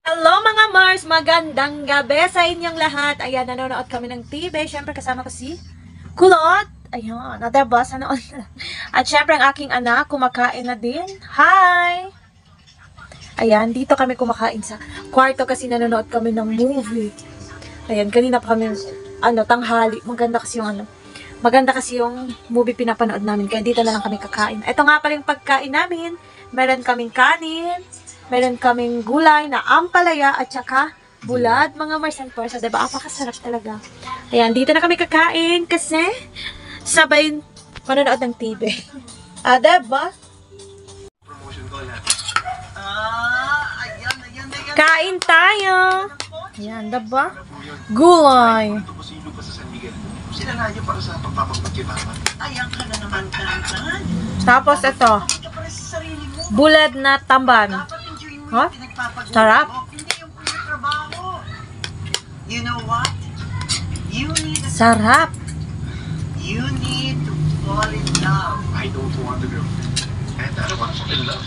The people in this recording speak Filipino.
Hello mga Mars! Magandang gabi sa inyong lahat. Ayan, nanonood kami ng TV. Siyempre kasama ko si Kulot. Ayan, diba? Sana all. At siyempre ang aking anak, kumakain na din. Hi! Ayan, dito kami kumakain sa kwarto kasi nanonood kami ng movie. Ayan, kanina pa kami, tanghali. Maganda kasi yung movie pinapanood namin. Kaya dito na lang kami kakain. Ito nga pala yung pagkain namin. Meron kaming kanin. Meron kaming gulay na ampalaya at saka bulad, mga Mars and Porsa. Diba? Apakasarap talaga. Ayan, dito na kami kakain kasi sabay manonood ng TV. Diba? Kain tayo! Ayan, diba? Gulay! Tapos ito, bulad na tamban. Huh? Sarap. You know what? Sarap. You need to fall in love. I don't want to go. And I don't want to fall in love.